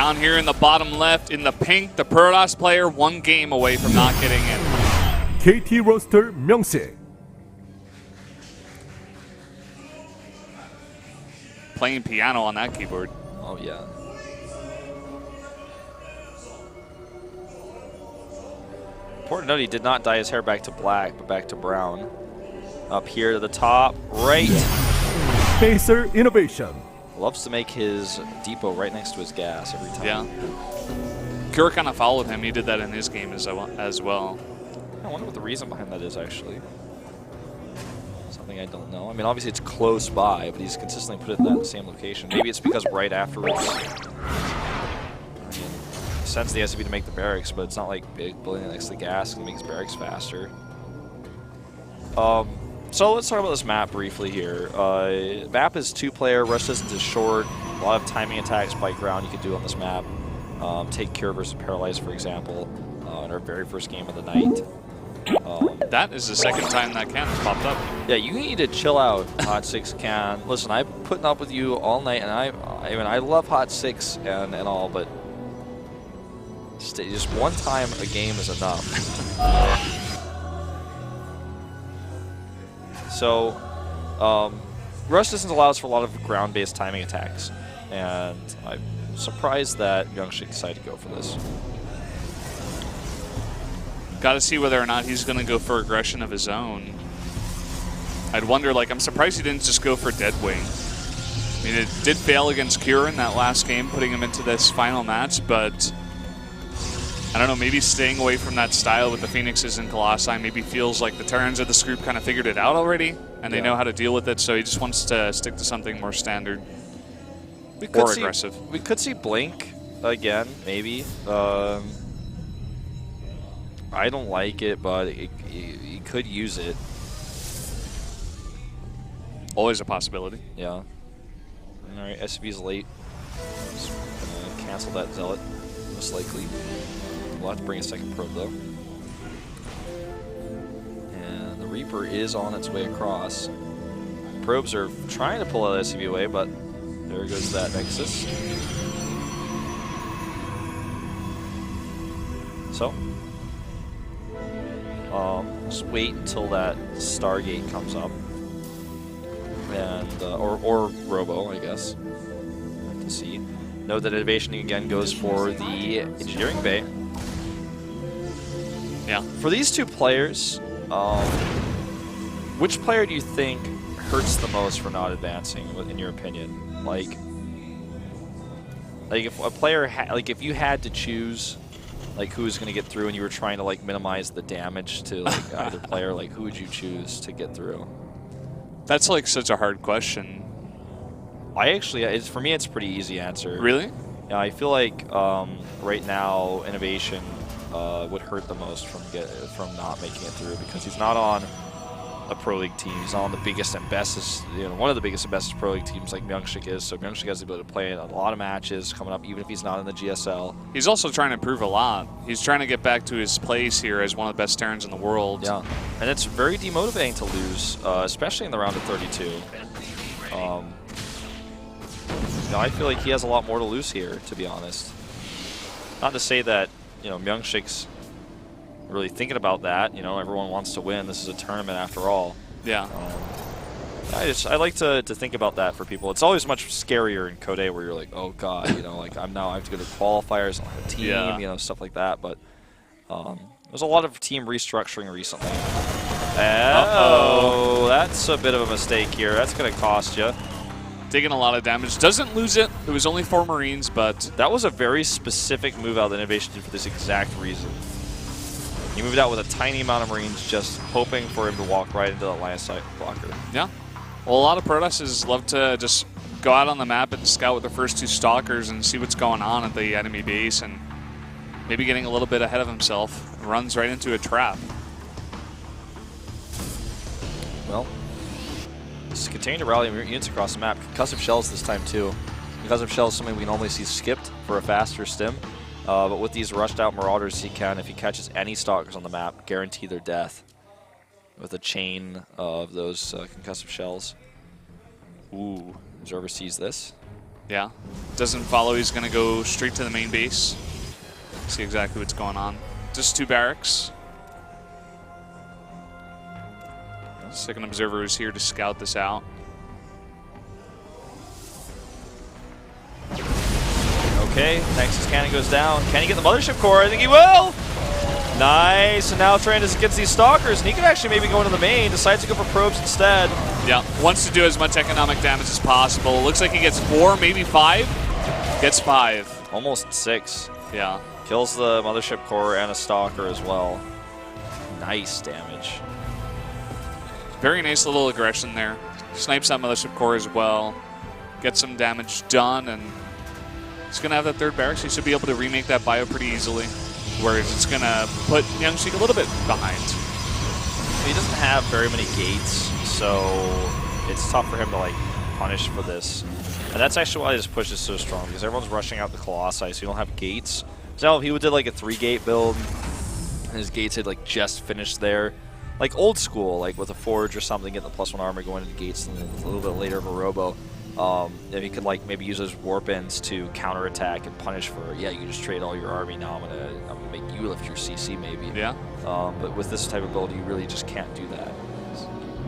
Down here in the bottom left, in the pink, the Protoss player 1 game away from not getting in. KT roster MyuNgSiK. Playing piano on that keyboard. Oh, yeah. Important to note, he did not dye his hair back to black, but back to brown. Up here to the top, right. Spacer Innovation. Loves to make his depot right next to his gas every time. Yeah. Cure kind of followed him. He did that in his game as well. I wonder what the reason behind that is, actually. Something I don't know. I mean, obviously it's close by, but he's consistently put it in that same location. Maybe it's because right afterwards, he sends the SCV to make the barracks, but it's not like big building next to the gas and makes barracks faster. So let's talk about this map briefly here. Map is 2-player, rush distance is short, a lot of timing attacks by ground you could do on this map. Take Cure versus Paralyze, for example, in our very first game of the night. That is the second time that can has popped up. Yeah, you need to chill out, Hot 6 can. Listen, I've been putting up with you all night, and I mean, I love Hot 6 and all, but just one time a game is enough. So, rush distance allows for a lot of ground-based timing attacks, and I'm surprised that MyuNgSiK decided to go for this. Got to see whether or not he's going to go for aggression of his own. I'd wonder, like, I'm surprised he didn't just go for Deadwing. I mean, it did fail against Cure in that last game, putting him into this final match, but I don't know, maybe staying away from that style with the Phoenixes and Colossi maybe feels like the Terrans of this group kind of figured it out already, and they know how to deal with it, so he just wants to stick to something more standard or aggressive. We could see Blink again, maybe. I don't like it, but he could use it. Always a possibility. Yeah. All right, SCV's late. Just cancel that Zealot, most likely. We'll have to bring a second probe, though. And the Reaper is on its way across. Probes are trying to pull out SCV away, but there goes that Nexus. So, just wait until that Stargate comes up. And, or Robo, I guess. To see. Note that innovation again goes for the engineering bay. Yeah. For these two players, which player do you think hurts the most for not advancing, in your opinion? Like if a player, if you had to choose, like, who's going to get through, and you were trying to like minimize the damage to like either player, like, who would you choose to get through? That's like such a hard question. I actually, for me, it's a pretty easy answer. Really? Yeah, I feel like right now innovation would hurt the most from not making it through, because he's not on a Pro League team. He's on the biggest and bestest, one of the biggest and bestest Pro League teams like MyuNgSiK is. So MyuNgSiK has the ability to play in a lot of matches coming up, even if he's not in the GSL. He's also trying to improve a lot. He's trying to get back to his place here as one of the best Terrans in the world. Yeah, and it's very demotivating to lose, especially in the round of 32. I feel like he has a lot more to lose here, to be honest. Not to say that, MyuNgSiK's really thinking about that. Everyone wants to win. This is a tournament after all. Yeah. I like to think about that for people. It's always much scarier in Code A, where you're like, oh god, like I have to go to qualifiers, I don't have a team, stuff like that. But there's a lot of team restructuring recently. Uh-oh, that's a bit of a mistake here. That's going to cost you. Taking a lot of damage. Doesn't lose it. It was only 4 Marines, but that was a very specific move out that Innovation did for this exact reason. He moved out with a tiny amount of Marines, just hoping for him to walk right into that line of sight blocker. Yeah. Well, a lot of Protosses love to just go out on the map and scout with the first 2 Stalkers and see what's going on at the enemy base, and maybe getting a little bit ahead of himself. Runs right into a trap. Well, just continue to rally units across the map. Concussive shells this time too. Concussive shells is something we normally see skipped for a faster stim. But with these rushed out Marauders, he can, if he catches any Stalkers on the map, guarantee their death with a chain of those concussive shells. Ooh, Observer sees this. Yeah. Doesn't follow. He's going to go straight to the main base. See exactly what's going on. Just 2 barracks. Second observer is here to scout this out. Okay, Nexus cannon goes down. Can he get the mothership core? I think he will! Nice, and now trying to get these stalkers, and he could actually maybe go into the main, decides to go for probes instead. Yeah, wants to do as much economic damage as possible. Looks like he gets 4, maybe 5. Gets 5. Almost 6. Yeah. Kills the mothership core and a stalker as well. Nice damage. Very nice little aggression there. Snipes that mothership core as well. Gets some damage done, and he's going to have that 3rd barracks. He should be able to remake that bio pretty easily. Whereas it's going to put MyuNgSiK a little bit behind. He doesn't have very many gates, so it's tough for him to like punish for this. And that's actually why this push is so strong, because everyone's rushing out the Colossi, so you don't have gates. So if he did like a 3-gate build, and his gates had like just finished there, like old school, like with a Forge or something, get the +1 armor going into gates, and then a little bit later of a Robo. If he could like maybe use those warp ends to counterattack and punish for, yeah, you just trade all your army, now I'm gonna make you lift your CC maybe. Yeah. But with this type of build, you really just can't do that.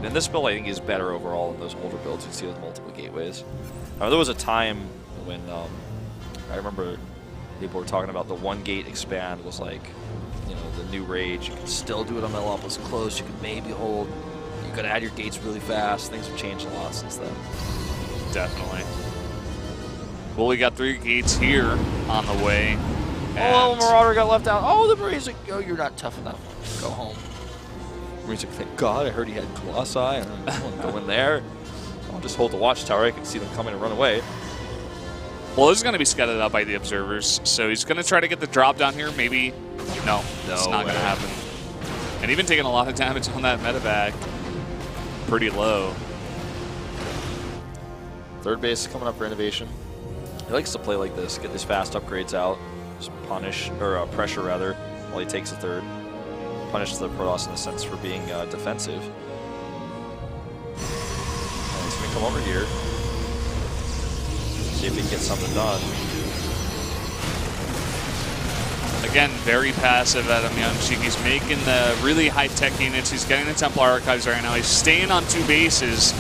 And this build I think is better overall than those older builds you see with multiple gateways. There was a time when I remember people were talking about the 1-gate expand was like, you know, the new rage. You can still do it on Melopolis close. You can maybe hold. You could add your gates really fast. Things have changed a lot since then. Definitely. Well, we got 3 gates here on the way. Oh, Marauder got left out. Oh, the Marine's like, oh, you're not tough enough. Go home. Marine's like, thank God, I heard he had Colossi. I don't go in there. I'll just hold the watchtower. I can see them coming and run away. Well, this is going to be scouted out by the observers, so he's going to try to get the drop down here. Maybe. No, it's not going to happen. And even taking a lot of damage on that medevac. Pretty low. 3rd base is coming up for innovation. He likes to play like this, get these fast upgrades out, just punish, or pressure rather, while he takes a 3rd. Punish the Protoss in a sense for being defensive. And he's going to come over here. See if he can get something done. Again, very passive at MyuNgSiK. He's making the really high-tech units. He's getting the Templar Archives right now. He's staying on 2 bases.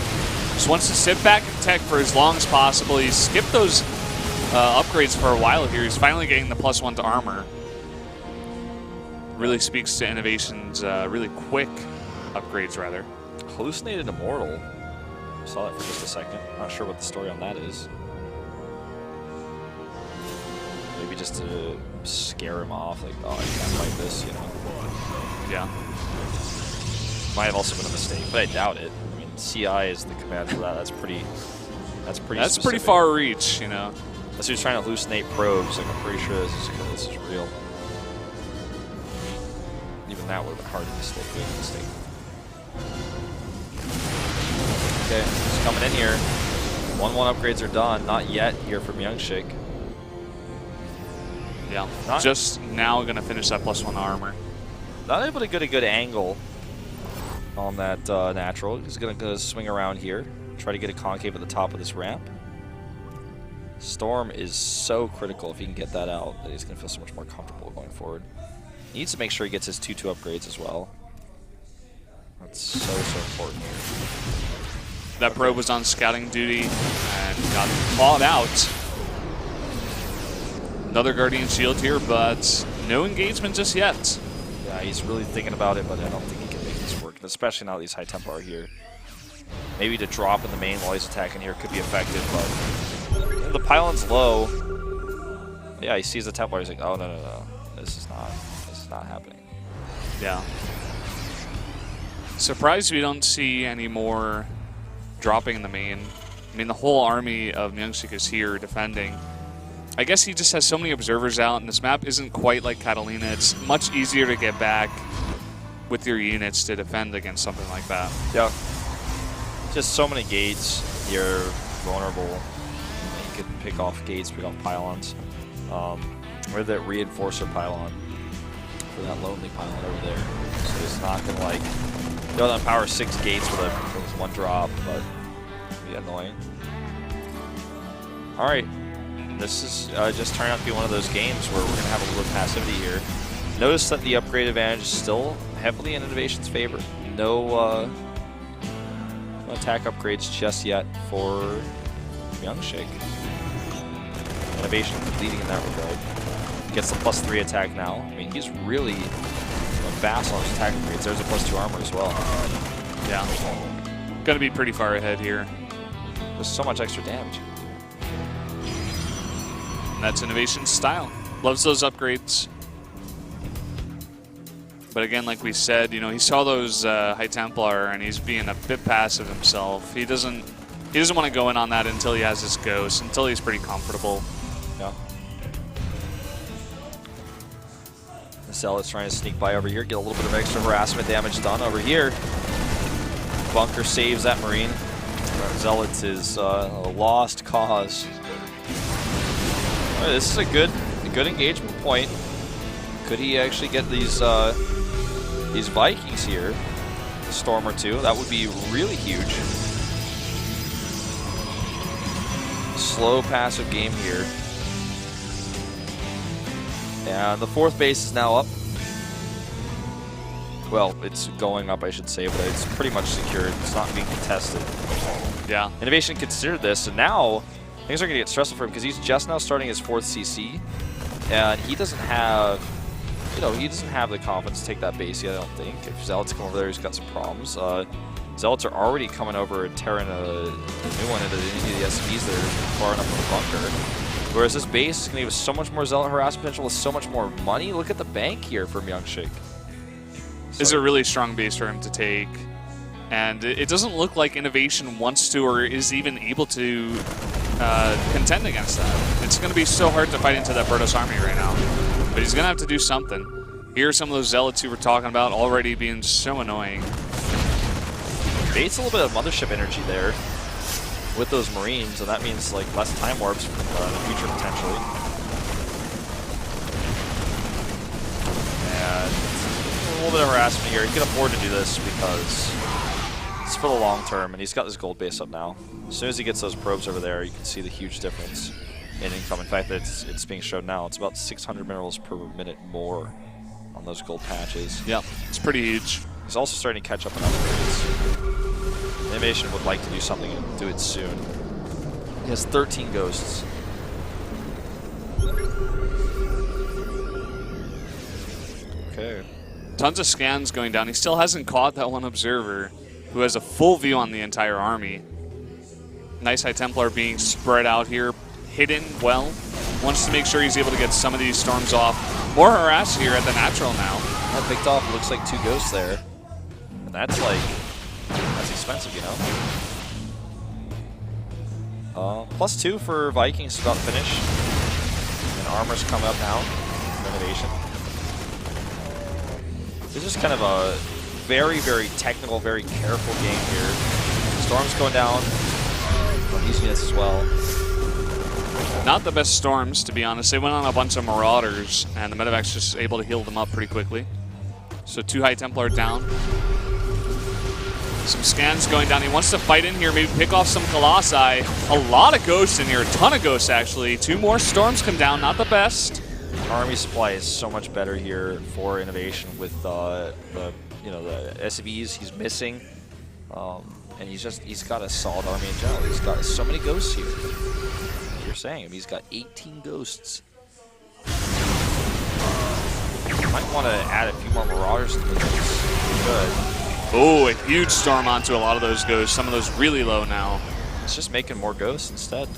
Just wants to sit back and tech for as long as possible. He's skipped those upgrades for a while here. He's finally getting the +1 to armor. Really speaks to Innovation's really quick upgrades, rather. Hallucinated Immortal. Saw that for just a second. Not sure what the story on that is. Maybe just to scare him off, like, oh, I can't fight this, you know. Yeah. Might have also been a mistake, but I doubt it. I mean, CI is the command for that. That's pretty pretty far reach, you know. Unless he was trying to hallucinate probes, like I'm pretty sure this is real. Even that would have been hard to mistake. Okay, he's coming in here. 1-1 upgrades are done. Not yet here from MyuNgSiK. Yeah, just now going to finish that +1 armor. Not able to get a good angle on that natural. He's going to swing around here, try to get a concave at the top of this ramp. Storm is so critical if he can get that out that he's going to feel so much more comfortable going forward. He needs to make sure he gets his 2-2 upgrades as well. That's so important here. That probe was on scouting duty and got clawed out. Another Guardian Shield here, but no engagement just yet. Yeah, he's really thinking about it, but I don't think he can make this work, especially now that these high tempo are here. Maybe to drop in the main while he's attacking here could be effective, but the pylon's low. Yeah, he sees the Templar, he's like, oh, no. This is not happening. Yeah. Surprised we don't see any more dropping in the main. I mean, the whole army of MyuNgSiK is here defending. I guess he just has so many observers out, and this map isn't quite like Catalina. It's much easier to get back with your units to defend against something like that. Yeah. Just so many gates. You're vulnerable. You could pick off gates, pick off pylons. Or that reinforcer pylon for that lonely pylon over there. So it's not going to like, you know, power 6 gates with 1 drop, but it'd be annoying. All right. This is just turning out to be one of those games where we're going to have a little passivity here. Notice that the upgrade advantage is still heavily in Innovation's favor. No attack upgrades just yet for MyuNgSiK. Innovation leading in that regard. Gets the +3 attack now. I mean, he's really fast on his attack upgrades. There's a +2 armor as well. Yeah. Gonna be pretty far ahead here. There's so much extra damage. And that's Innovation's style. Loves those upgrades. But again, like we said, you know, he saw those High Templar and he's being a bit passive himself. He doesn't want to go in on that until he has his Ghost, until he's pretty comfortable. Yeah. The Zealot's trying to sneak by over here, get a little bit of extra harassment damage done over here. Bunker saves that Marine. Zealot is a lost cause. All right, this is a good engagement point. Could he actually get these Vikings here? A storm or two. That would be really huge. Slow passive game here. And the 4th base is now up. Well, it's going up, I should say, but it's pretty much secured. It's not being contested. Yeah. Innovation considered this, and now things are going to get stressful for him because he's just now starting his 4th CC, and he doesn't have, you know, he doesn't have the confidence to take that base yet, I don't think. If Zealots come over there, he's got some problems. Zealots are already coming over and tearing a new one into the SCVs there, far enough from the bunker. Whereas this base is going to give us so much more Zealot harassment potential with so much more money. Look at the bank here for MyuNgSiK. This is a really strong base for him to take. And it doesn't look like Innovation wants to or is even able to contend against that. It's going to be so hard to fight into that Protoss army right now. But he's going to have to do something. Here are some of those Zealots who we're talking about already being so annoying. Bait's a little bit of mothership energy there with those Marines, and that means like less time warps in the future potentially. And a little bit of harassment here. He can afford to do this because it's for the long term, and he's got this gold base up now. As soon as he gets those probes over there, you can see the huge difference in income. In fact, it's being shown now. It's about 600 minerals per minute more on those gold patches. Yep, it's pretty huge. He's also starting to catch up on upgrades. Innovation would like to do something and do it soon. He has 13 ghosts. Okay. Tons of scans going down. He still hasn't caught that one observer who has a full view on the entire army. Nice High Templar being spread out here, hidden well. Wants to make sure he's able to get some of these storms off. More harass here at the natural now. That picked off looks like 2 ghosts there. And that's like, that's expensive, you know? +2 for Vikings about to finish. And armor's coming up now for Innovation. This is kind of a very, very technical, very careful game here. Storm's going down on these units as well. Not the best storms, to be honest. They went on a bunch of Marauders, and the medevac's just able to heal them up pretty quickly. So 2 High Templar down. Some scans going down. He wants to fight in here, maybe pick off some Colossi. A lot of ghosts in here, a ton of ghosts actually. 2 more storms come down, not the best. Army supply is so much better here for Innovation with the SCVs he's missing, and he's got a solid army in general. He's got so many ghosts here. Like you're saying, he's got 18 ghosts. Might want to add a few more Marauders to the mix. Good. Oh, a huge storm onto a lot of those ghosts. Some of those really low now. It's just making more ghosts instead.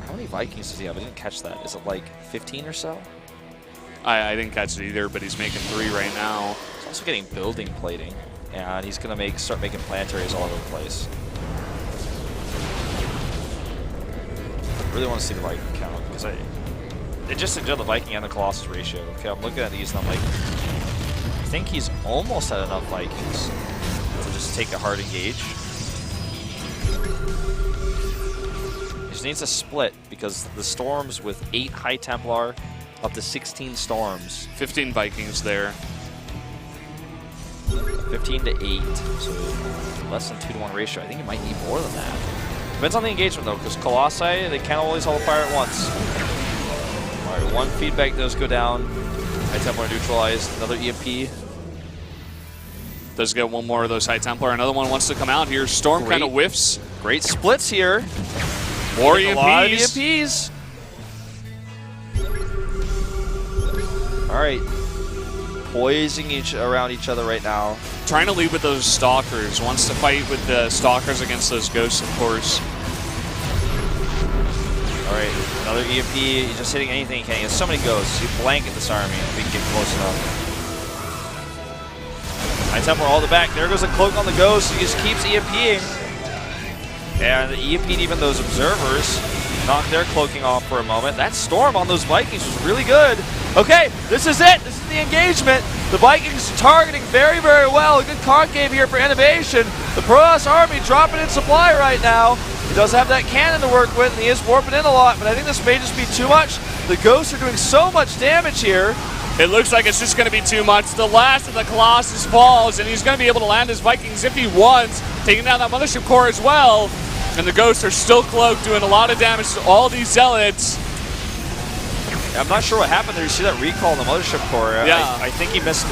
How many Vikings does he have? I didn't catch that. Is it like 15 or so? I didn't catch it either, but he's making 3 right now. He's also getting building plating, and he's going to start making planetaries all over the place. I really want to see the Viking count, because I just enjoy the Viking and the Colossus ratio. Okay, I'm looking at these and I'm like, I think he's almost had enough Vikings to just take a hard engage. He just needs a split, because the storms with 8 High Templar, up to 16 storms. 15 Vikings there. 15 to 8, so less than 2-to-1 ratio. I think he might need more than that. Depends on the engagement though, because Colossi, they can't always all fire at once. Alright, one feedback does go down. High Templar neutralized. Another EMP. Does get one more of those High Templar. Another one wants to come out here. Storm kind of whiffs. Great splits here. More EMPs. A lot of EMPs. Alright. Poising around each other right now. Trying to lead with those Stalkers. Wants to fight with the Stalkers against those Ghosts, of course. Alright, another EMP. He's just hitting anything he can. He has so many Ghosts. You blanket this army if he can get close enough. High Templar all the back. There goes a cloak on the Ghost. He just keeps EMPing. And the EMP'd even those Observers. Knocked their cloaking off for a moment. That Storm on those Vikings was really good. Okay, this is it. This is the engagement. The Vikings targeting very, very well. A good card game here for Innovation. The Protoss army dropping in supply right now. He does have that cannon to work with, and he is warping in a lot, but I think this may just be too much. The Ghosts are doing so much damage here. It looks like it's just going to be too much. The last of the Colossus falls, and he's going to be able to land his Vikings if he wants, taking down that Mothership Core as well. And the Ghosts are still cloaked, doing a lot of damage to all these Zealots. I'm not sure what happened there. You see that recall on the Mothership Core. Yeah. I think he missed,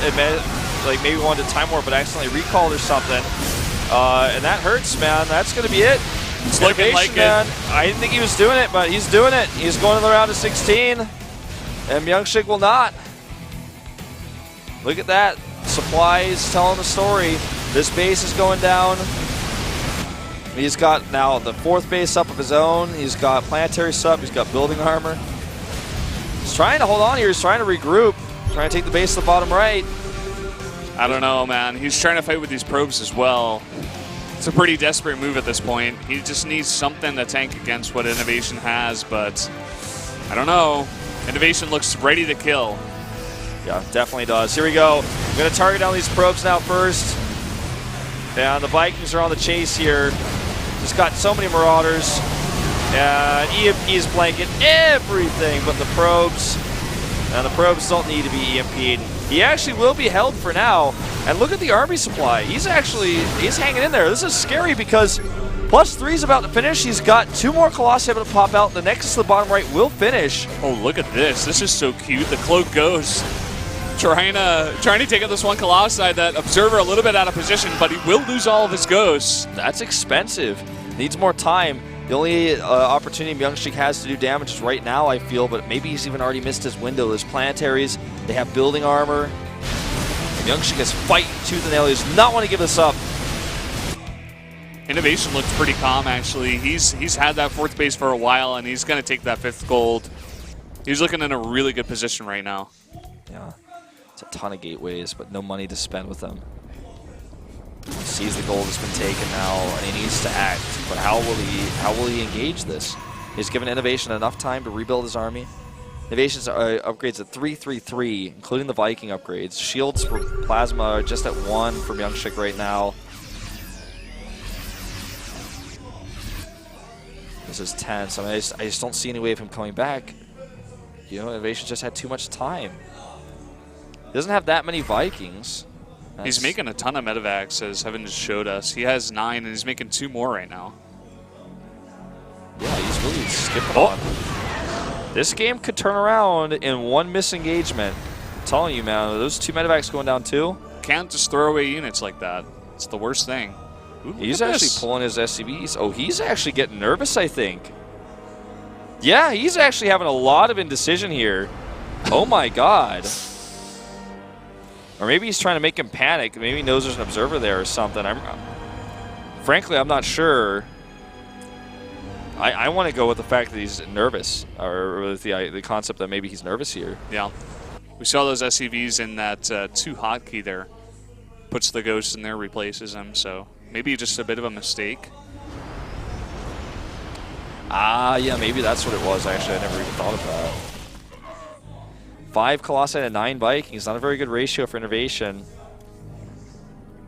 like maybe wanted to time warp, but accidentally recalled or something. And that hurts, man. That's going to be it. It's looking like man. it. I didn't think he was doing it, but he's doing it. He's going to the round of 16, and MyuNgSiK will not. Look at that. Supplies telling the story. This base is going down. He's got now the 4th base up of his own. He's got planetary sub. He's got building armor. He's trying to hold on here. He's trying to regroup. Trying to take the base to the bottom right. I don't know, man. He's trying to fight with these probes as well. It's a pretty desperate move at this point. He just needs something to tank against what Innovation has, but I don't know. Innovation looks ready to kill. Yeah, definitely does. Here we go. I'm going to target down these probes now first. And the Vikings are on the chase here. Just got so many Marauders. And EMPs blanket everything but the probes. And the probes don't need to be EMP'd. He actually will be held for now. And look at the army supply. He's hanging in there. This is scary because +3 is about to finish. He's got 2 more Colossi able to pop out. The next to the bottom right will finish. Oh, look at this. This is so cute. The Cloak Ghost trying to take out this one Colossi. That Observer a little bit out of position, but he will lose all of his Ghosts. That's expensive. Needs more time. The only opportunity MyuNgSiK has to do damage is right now, I feel, but maybe he's even already missed his window. There's planetaries. They have building armor. MyuNgSiK is fighting tooth and nail. He does not want to give this up. Innovation looked pretty calm, actually. He's had that 4th base for a while, and he's going to take that 5th gold. He's looking in a really good position right now. Yeah, it's a ton of gateways, but no money to spend with them. He sees the gold has been taken now, and he needs to act. But how will he engage this? He's given Innovation enough time to rebuild his army. Innovation's upgrades at 333, including the Viking upgrades. Shields for Plasma are just at 1 for MyuNgSiK right now. This is tense. I mean, I just don't see any way of him coming back. You know, Innovation just had too much time. He doesn't have that many Vikings. He's making a ton of medevacs, as Heaven just showed us. He has 9, and he's making 2 more right now. Yeah, he's really skipping on. This game could turn around in 1 misengagement. I'm telling you, man, those 2 medevacs going down too. Can't just throw away units like that. It's the worst thing. Ooh, he's actually pulling his SCVs. Oh, he's actually getting nervous, I think. Yeah, he's actually having a lot of indecision here. Oh my god. Or maybe he's trying to make him panic. Maybe he knows there's an observer there or something. Frankly, I'm not sure. I want to go with the fact that he's nervous, or with the concept that maybe he's nervous here. Yeah. We saw those SCVs in that 2 hotkey there. Puts the Ghosts in there, replaces them, so maybe just a bit of a mistake. Ah, yeah, maybe that's what it was, actually. I never even thought of that. 5 Colossi and 9 Vikings. Not a very good ratio for Innovation.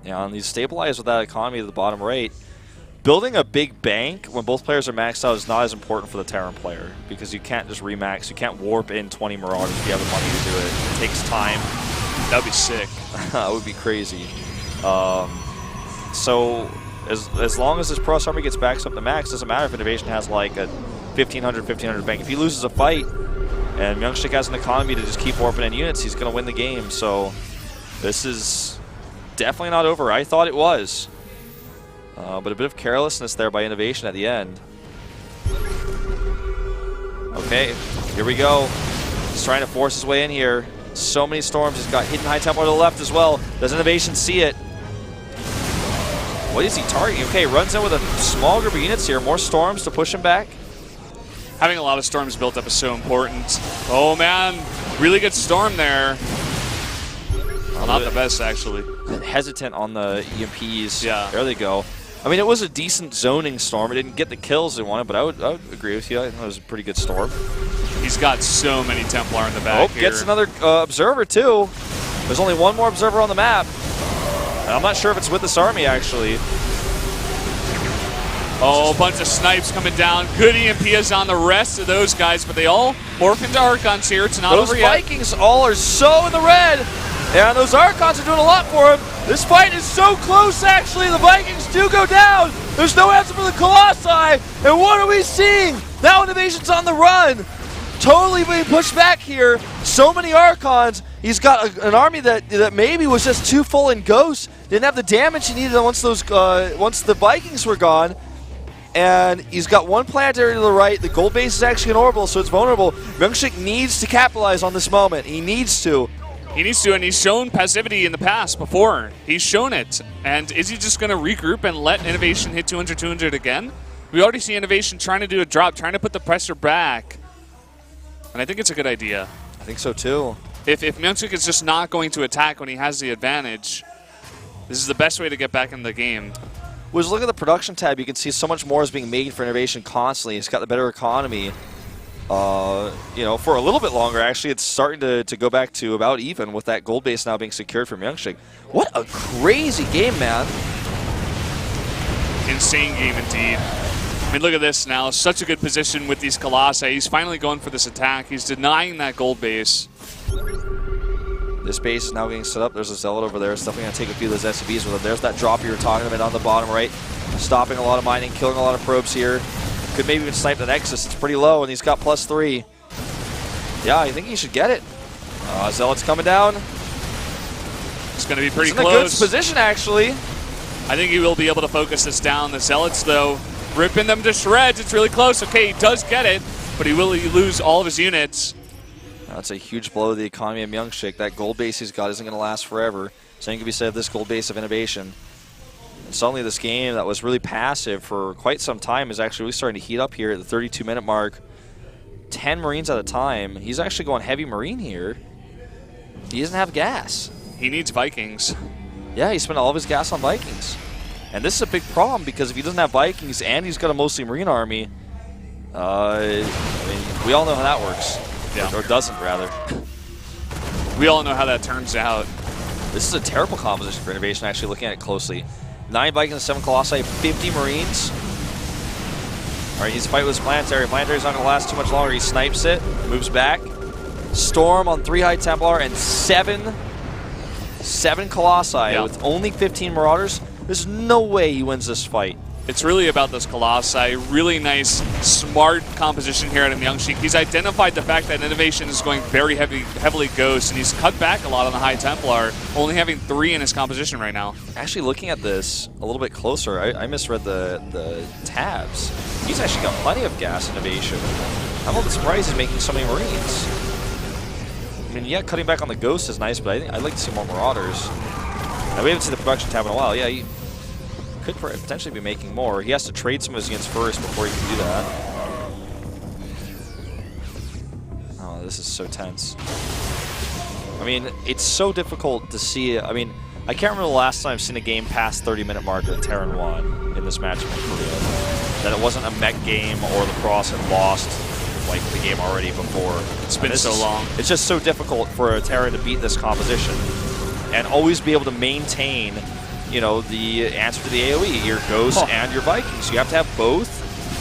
Yeah, and these stabilize with that economy to the bottom right. Building a big bank when both players are maxed out is not as important for the Terran player, because you can't just remax. You can't warp in 20 Marauders if you have the money to do it. It takes time. That would be sick. That would be crazy. So As long as his Pro Army gets back up to max, doesn't matter if Innovation has like a 1500 bank. If he loses a fight and MyuNgSiK has an economy to just keep warping in units, he's going to win the game. So this is definitely not over. I thought it was. But a bit of carelessness there by Innovation at the end. Okay, here we go. He's trying to force his way in here. So many storms. He's got hidden high tempo to the left as well. Does Innovation see it? What is he targeting? Okay, runs in with a small group of units here. More storms to push him back. Having a lot of storms built up is so important. Oh man, really good storm there. Well, not the best, actually. Hesitant on the EMPs. Yeah. There they go. I mean, it was a decent zoning storm. It didn't get the kills they wanted, but I would agree with you. I think it was a pretty good storm. He's got so many Templar in the back here. Gets another observer, too. There's only one more observer on the map. And I'm not sure if it's with this army, actually. Oh, a bunch of snipes coming down. Good EMPs on the rest of those guys, but they all morph into Archons here. It's not over yet. Those Vikings all are so in the red. And those Archons are doing a lot for him. This fight is so close, actually. The Vikings do go down. There's no answer for the Colossi. And what are we seeing? Now Innovation's on the run. Totally being pushed back here. So many Archons. He's got an army that maybe was just too full in Ghosts. Didn't have the damage he needed once the Vikings were gone. And he's got one planetary to the right. The gold base is actually an orbital, so it's vulnerable. MyuNgSiK needs to capitalize on this moment. He needs to. He needs to, and he's shown passivity in the past before. He's shown it. And is he just going to regroup and let Innovation hit 200 again? We already see Innovation trying to do a drop, trying to put the pressure back. And I think it's a good idea. I think so, too. If MyuNgSiK is just not going to attack when he has the advantage, this is the best way to get back in the game. Was look at the production tab, you can see so much more is being made for Innovation constantly. He's got the better economy. You know, for a little bit longer, actually, it's starting to go back to about even with that gold base now being secured from MyuNgSiK. What a crazy game, man. Insane game indeed. I mean, look at this now. Such a good position with these Colossi. He's finally going for this attack. He's denying that gold base. This base is now getting set up. There's a Zealot over there. It's definitely going to take a few of those SCVs with him. There's that drop you were talking about on the bottom right. Stopping a lot of mining, killing a lot of probes here. Could maybe even snipe the Nexus. It's pretty low, and he's got +3. Yeah, I think he should get it. Zealot's coming down. It's going to be pretty close. close. In a good position, actually. I think he will be able to focus this down. The Zealots, though, ripping them to shreds. It's really close. Okay, he does get it, but he will lose all of his units. That's a huge blow to the economy of MyuNgSiK. That gold base he's got isn't going to last forever. Same can be said of this gold base of Innovation. And suddenly this game that was really passive for quite some time is actually really starting to heat up here at the 32-minute mark. 10 Marines at a time. He's actually going heavy Marine here. He doesn't have gas. He needs Vikings. Yeah, he spent all of his gas on Vikings. And this is a big problem because if he doesn't have Vikings and he's got a mostly Marine army, I mean, we all know how that works. Yeah. Or doesn't, rather. We all know how that turns out. This is a terrible composition for Innovation, actually, looking at it closely. 9 Vikings, 7 Colossi, 50 Marines. All right, he's fighting with his Planetary. Planetary's not going to last too much longer. He snipes it, moves back. Storm on 3 High Templar and 7 Colossi with only 15 Marauders. There's no way he wins this fight. It's really about those Colossi. Really nice, smart composition here out of MyuNgSiK. He's identified the fact that Innovation is going very heavily Ghost, and he's cut back a lot on the High Templar, only having 3 in his composition right now. Actually, looking at this a little bit closer, I misread the tabs. He's actually got plenty of gas Innovation. I'm a little surprised he's making so many Marines. I mean, yeah, cutting back on the Ghost is nice, but I think I'd like to see more Marauders. Now, we haven't seen the production tab in a while. Yeah, he could potentially be making more. He has to trade some of his units first before he can do that. Oh, this is so tense. I mean, it's so difficult to see. I mean, I can't remember the last time I've seen a game past 30-minute mark that Terran won in this matchup in Korea. That it wasn't a mech game or the Cross had lost like the game already before. It's been so long. It's just so difficult for a Terran to beat this composition and always be able to maintain, you know, the answer to the AoE, your Ghosts and your Vikings. You have to have both,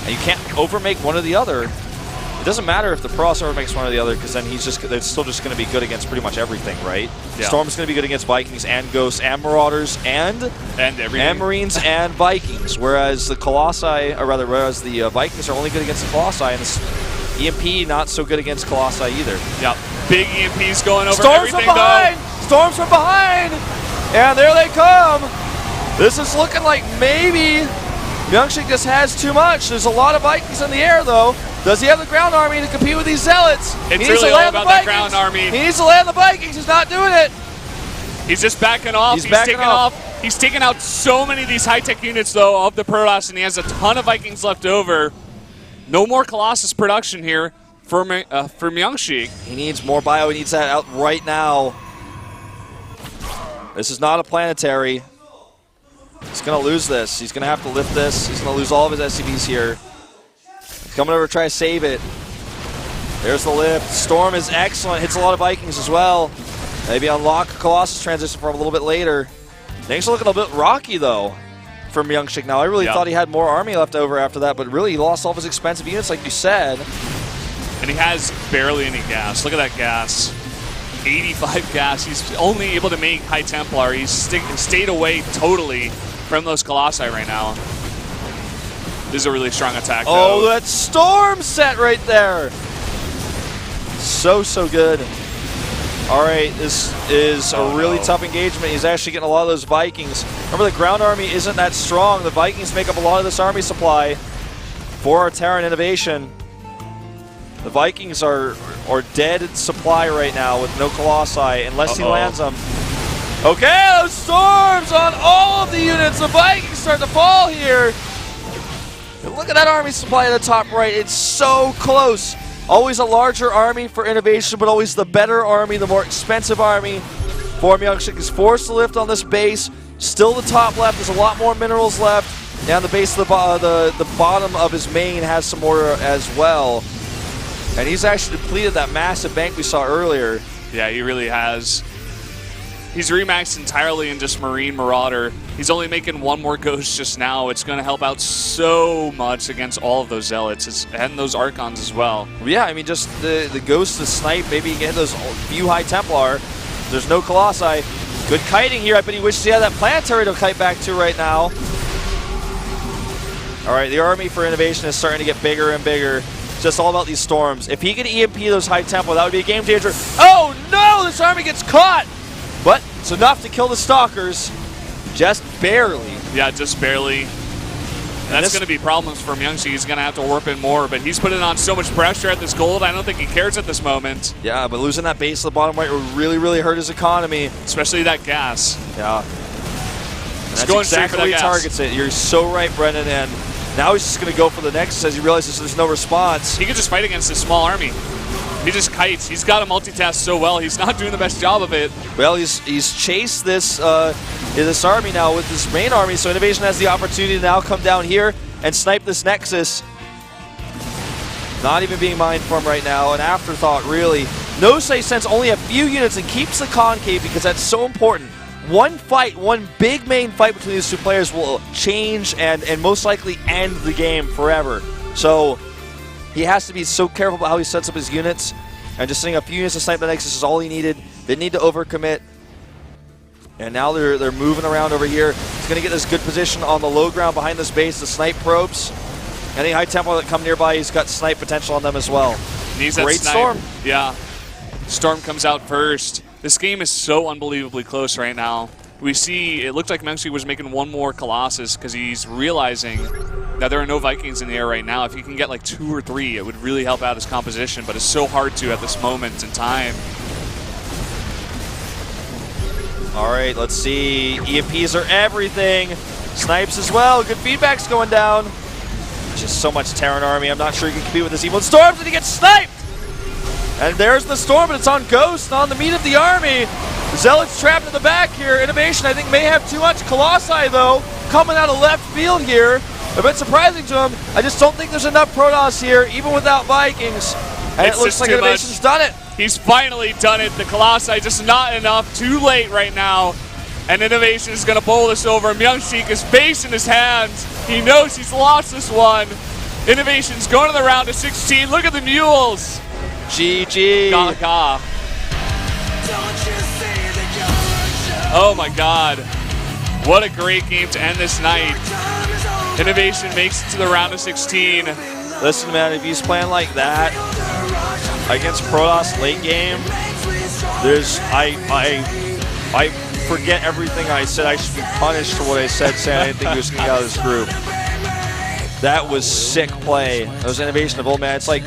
and you can't overmake one or the other. It doesn't matter if the Protoss armor makes one or the other, because then they're still just going to be good against pretty much everything, right? Yeah. Storm's going to be good against Vikings and Ghosts and Marauders and everything. And Marines and Vikings, whereas the Colossi, or rather, whereas the Vikings are only good against the Colossi, and the EMP not so good against Colossi either. Yep. Big EMPs going over Storms everything, from behind! Storms from behind! And there they come! This is looking like maybe MyuNgSiK just has too much. There's a lot of Vikings in the air, though. Does he have the ground army to compete with these Zealots? It's really all about that ground army. He needs to land the Vikings. He's not doing it. He's just backing off. He's taking off. He's taking out so many of these high-tech units, though, of the Protoss, and he has a ton of Vikings left over. No more Colossus production here for MyuNgSiK. He needs more bio. He needs that out right now. This is not a planetary. He's going to lose this. He's going to have to lift this. He's going to lose all of his SCVs here. He's coming over to try to save it. There's the lift. Storm is excellent. Hits a lot of Vikings as well. Maybe unlock Colossus transition for him a little bit later. Things are looking a bit rocky, though, for MyuNgSiK now. I really thought he had more army left over after that, but really he lost all of his expensive units, like you said. And he has barely any gas. Look at that gas. 85 gas. He's only able to make High Templar. He's stayed away totally from those Colossi right now. This is a really strong attack, though. Oh, that Storm set right there. So good. All right, this is a really tough engagement. He's actually getting a lot of those Vikings. Remember, the ground army isn't that strong. The Vikings make up a lot of this army supply for our Terran innovation. The Vikings are dead in supply right now with no Colossi, unless he lands them. Okay, those Storms on all of the units. The Vikings start to fall here. And look at that army supply at the top right. It's so close. Always a larger army for innovation, but always the better army, the more expensive army. For MyuNgSiK is forced to lift on this base. Still the top left. There's a lot more minerals left. Down the base of the bottom of his main has some more as well. And he's actually depleted that massive bank we saw earlier. Yeah, he really has. He's remaxed entirely in just Marine Marauder. He's only making one more Ghost just now. It's going to help out so much against all of those Zealots and those Archons as well. Yeah, I mean, just the Ghost, the Snipe, maybe you can hit those few High Templar. There's no Colossi. Good kiting here. I bet he wishes he had that planetary to kite back to right now. All right, the army for innovation is starting to get bigger and bigger. It's just all about these Storms. If he could EMP those High Templar, that would be a game changer. Oh no, this army gets caught! But it's enough to kill the Stalkers. Just barely. Yeah, just barely. That's going to be problems for MyuNgSiK. He's going to have to warp in more, but he's putting on so much pressure at this gold. I don't think he cares at this moment. Yeah, but losing that base at the bottom right would really hurt his economy. Especially that gas. Yeah. He's going straight for that exactly gas. He targets it. You're so right, Brendan. And now he's just going to go for the Nexus as he realizes there's no response. He could just fight against this small army. He just kites. He's got to multitask so well. He's not doing the best job of it. Well, he's chased this this army now with this main army, so Innovation has the opportunity to now come down here and snipe this Nexus. Not even being mined from right now. An afterthought, really. No Say sends only a few units and keeps the concave because that's so important. One fight, one big main fight between these two players will change and most likely end the game forever. So he has to be so careful about how he sets up his units. And just sending a few units to snipe the Nexus is all he needed. Didn't need to overcommit. And now they're moving around over here. He's going to get this good position on the low ground behind this base. The snipe probes. Any High Templar that come nearby, he's got snipe potential on them as well. Needs Great that Storm. Yeah. Storm comes out first. This game is so unbelievably close right now. We see, it looked like MyuNgSiK was making one more Colossus because he's realizing that there are no Vikings in the air right now. If he can get like 2 or 3, it would really help out his composition, but it's so hard to at this moment in time. All right, let's see. EMPs are everything. Snipes as well. Good feedback's going down. Just so much Terran army. I'm not sure he can compete with this evil Storms, and he gets sniped! And there's the Storm, but it's on Ghost, on the meat of the army. Zealot's trapped in the back here. Innovation, I think, may have too much Colossi, though, coming out of left field here. A bit surprising to him. I just don't think there's enough Protoss here, even without Vikings. And it looks like Innovation's done it. He's finally done it. The Colossi just not enough. Too late right now. And Innovation is going to bowl this over. MyuNgSiK is face in his hands. He knows he's lost this one. Innovation's going to the round of 16. Look at the mules. GG. Gaga. Oh my God. What a great game to end this night. Innovation makes it to the round of 16. Listen, man, if he's playing like that against Protoss late game, I forget everything I said. I should be punished for what I said, saying I didn't think he was going to get out of this group. That was sick play. That was innovation of old man. It's like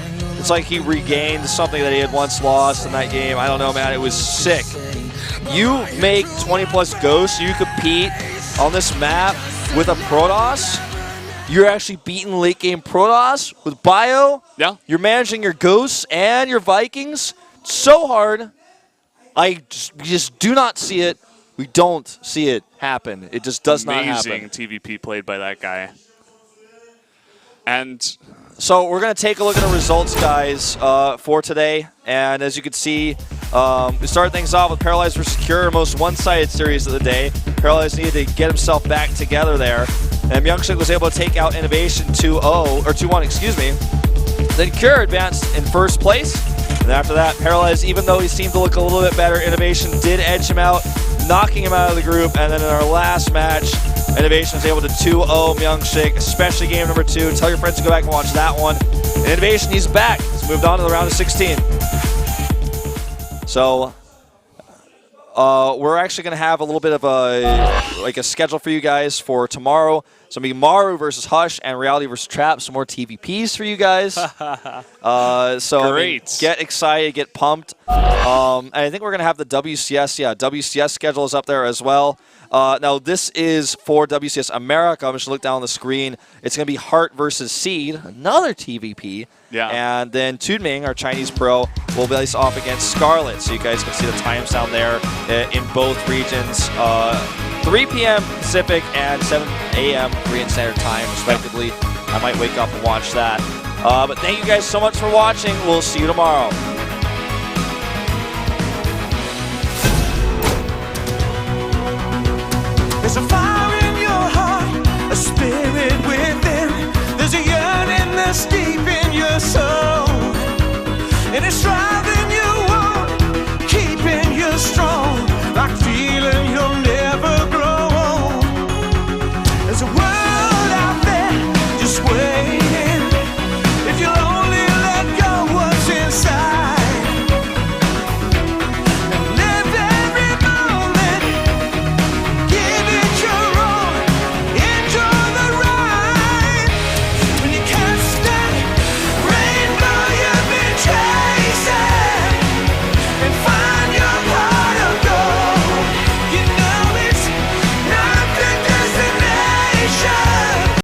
he regained something that he had once lost in that game. I don't know, man. It was sick. You make 20+ ghosts, you compete on this map with a Protoss. You're actually beating late game Protoss with Bio. Yeah. You're managing your ghosts and your Vikings so hard. We just do not see it. We don't see it happen. It just does not happen. Amazing TVP played by that guy. And so we're going to take a look at the results, guys, for today. And as you can see, we started things off with Paralyzed versus Cure, most one-sided series of the day. Paralyzed needed to get himself back together there. And MyuNgSiK was able to take out Innovation 2-0, or 2-1, excuse me. Then Cure advanced in first place. And after that, Paralyzed, even though he seemed to look a little bit better, Innovation did edge him out, knocking him out of the group. And then in our last match, Innovation was able to 2-0 MyuNgSiK, especially game number 2. Tell your friends to go back and watch that one. And Innovation, he's back. He's moved on to the round of 16. So we're actually going to have a little bit of a schedule for you guys for tomorrow. So it'll be Maru versus Hush and Reality versus Trap. Some more TVPs for you guys. So great. I mean, get excited, get pumped. And I think we're going to have the WCS. Yeah, WCS schedule is up there as well. Now this is for WCS America. I'm just going to look down on the screen. It's going to be Heart versus Seed, another TVP. Yeah. And then Tunming, our Chinese pro, will face off against Scarlet. So you guys can see the times down there in both regions. 3 p.m. Pacific and 7 a.m. Korean Standard Time, respectively. I might wake up and watch that. But thank you guys so much for watching. We'll see you tomorrow. There's a fire in your heart, a spirit within. There's a yearning that's deep in your soul, and it's